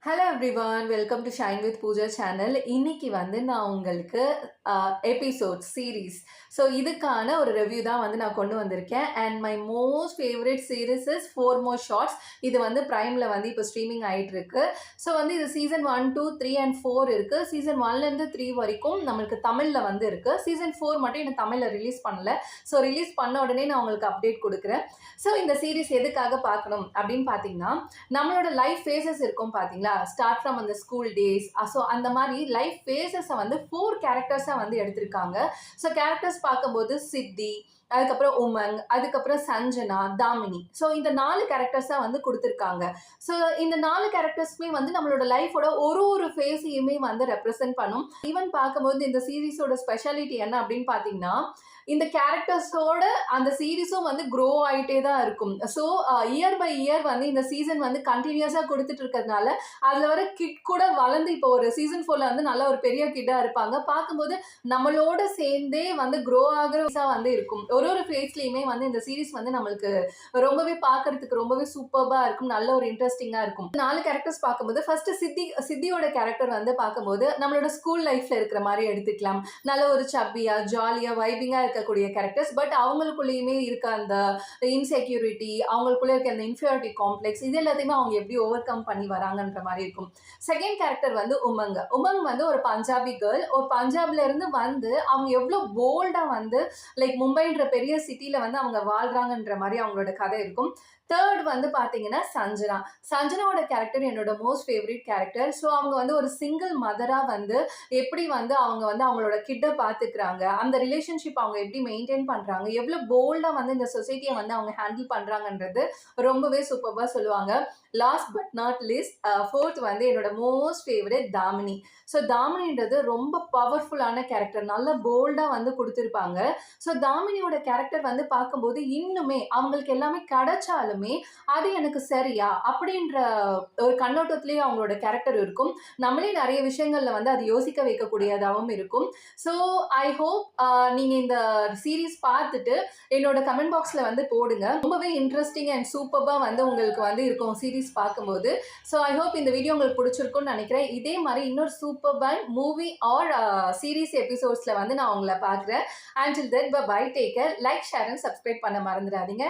Hello everyone, welcome to shine with Pooja channel. இன்னைக்கு வந்து நான் உங்களுக்கு எபிசோட் சீரீஸ் இதுக்கான ஒரு ரிவ்யூ தான் வந்து நான் கொண்டு வந்திருக்கேன். And my most favourite series is 4 More Shots. இது வந்து ப்ரைமில் வந்து இப்போ ஸ்ட்ரீமிங் ஆகிட்டு இருக்கு. இது சீசன் 1, 2, 3 and 4 இருக்கு. சீசன் 1லேருந்து 3 வரைக்கும் நம்மளுக்கு தமிழில் வந்து இருக்கு. சீசன் 4 மட்டும் இன்னும் தமிழில் ரிலீஸ் பண்ணல. ரிலீஸ் பண்ண உடனே நான் உங்களுக்கு அப்டேட் கொடுக்குறேன். இந்த சீரீஸ் எதுக்காக பார்க்கணும் அப்படின்னு பார்த்தீங்கன்னா, நம்மளோட லைஃப் ஃபேஸஸ் இருக்கும் பார்த்தீங்களா, ஸ்டார்ட் ஃப்ரம் அந்த ஸ்கூல் டேஸ். அந்த மாதிரி லைஃப் ஃபேஸஸை வந்து 4 கேரக்டர்ஸாக வந்து எடுத்திருக்காங்க. கேரக்டர்ஸ் பார்க்கும்போது சித்தி, அதுக்கப்புறம் உமங், அதுக்கப்புறம் சஞ்சனா, தாமினி. இந்த 4 கேரக்டர்ஸாக வந்து கொடுத்துருக்காங்க. இந்த 4 கேரக்டர்ஸுமே வந்து நம்மளோட லைஃபோட ஒரு ஃபேஸையுமே வந்து ரெப்ரசென்ட் பண்ணும். ஈவன் பார்க்கும்போது இந்த சீரீஸோட ஸ்பெஷாலிட்டி என்ன அப்படின்னு பார்த்தீங்கன்னா, இந்த கேரக்டர்ஸோட அந்த சீரீஸும் வந்து க்ரோ ஆகிட்டே தான் இருக்கும். இயர் பை இயர் வந்து இந்த சீசன் வந்து கண்டினியூஸாக கொடுத்துட்டு இருக்கிறதுனால அதில் வர கிட் கூட வளர்ந்து இப்போ ஒரு சீசன் 4ல் வந்து நல்ல ஒரு பெரிய கிட்டாக இருப்பாங்க. பார்க்கும்போது நம்மளோட சேர்ந்தே வந்து க்ரோ ஆகிற வந்து இருக்கும். ஒரு ஃபேஸ்லேயுமே வந்து இந்த சீரீஸ் வந்து நம்மளுக்கு ரொம்பவே பார்க்கறதுக்கு ரொம்பவே சூப்பராக இருக்கும். நல்ல ஒரு இன்ட்ரெஸ்டிங்காக இருக்கும். 4 கேரக்டர்ஸ் பார்க்கும்போது ஃபர்ஸ்ட் சித்தியோட கேரக்டர் வந்து பார்க்கும்போது நம்மளோட ஸ்கூல் லைஃப்ல இருக்கிற மாதிரி எடுத்துக்கலாம். நல்ல ஒரு சப்பியா, ஜாலியா, வைபிங்கா இருக்கக்கூடிய கேரக்டர்ஸ். பட் அவங்களுக்குள்ளேயுமே இருக்க அந்த இன்செக்யூரிட்டி, அவங்களுக்குள்ள இருக்க அந்த இன்ஃபீரியாரிட்டி காம்ப்ளெக்ஸ், இது எல்லாத்தையுமே அவங்க எப்படி ஓவர் கம் பண்ணி வராங்கன்ற மாதிரி இருக்கும். செகண்ட் கேரக்டர் வந்து உமங் வந்து ஒரு பஞ்சாபி கேர்ள். ஒரு பஞ்சாப்ல இருந்து வந்து அவங்க எவ்வளோ போல்டா வந்து லைக் மும்பைன்ற பெரிய சிட்டில வந்து அவங்க வாழ்றாங்கன்ற மாதிரி அவங்களோட கதை இருக்கும். தேர்ட் வந்து பார்த்தீங்கன்னா சஞ்சனாவோட கேரக்டர் என்னோட மோஸ்ட் ஃபேவரட் கேரக்டர். அவங்க வந்து ஒரு சிங்கிள் மதராக வந்து எப்படி வந்து அவங்க வந்து அவங்களோட கிட்டை பார்த்துக்கிறாங்க, அந்த ரிலேஷன்ஷிப் அவங்க எப்படி மெயின்டைன் பண்ணுறாங்க, எவ்வளோ போல்டாக வந்து இந்த சொசைட்டியை வந்து அவங்க ஹேண்டில் பண்ணுறாங்கன்றது ரொம்பவே சூப்பராக சொல்லுவாங்க. Last but not list, fourth வந்து என்னோட மோஸ்ட் ஃபேவரட் தாமினி. தாமினின்றது ரொம்ப பவர்ஃபுல்லான கேரக்டர், நல்ல போல்டாக வந்து கொடுத்துருப்பாங்க. தாமினியோட கேரக்டர் வந்து பார்க்கும்போது இன்னுமே அவங்களுக்கு எல்லாமே கிடைச்சாலுமே அது எனக்கு சரியா அப்படின்ற ஒரு கண்ணோட்டத்திலேயே அவங்களோட கேரக்டர் இருக்கும். நம்மளே நிறைய விஷயங்கள்ல வந்து அது யோசிக்க வைக்கக்கூடியதாகவும் இருக்கும். ஐ ஹோப் நீங்க இந்த சீரீஸ் பார்த்துட்டு என்னோட கமெண்ட் பாக்ஸ்ல வந்து போடுங்க. ரொம்பவே இன்ட்ரெஸ்டிங் அண்ட் சூப்பரா வந்து உங்களுக்கு வந்து இருக்கும் சீரீஸ் பார்க்கும்போது. ஐ ஹோப் இந்த வீடியோ உங்களுக்கு பிடிச்சிருக்கும்னு நினைக்கிறேன். இதே மாதிரி இன்னொரு சூப்பர் மூவி ஆர் சீரீஸ் எபிசோட்ஸ்ல வந்து நான் உங்களை பார்க்குறேன். Until then, bye bye, take care, like, share and subscribe பண்ண மறந்துடாதீங்க.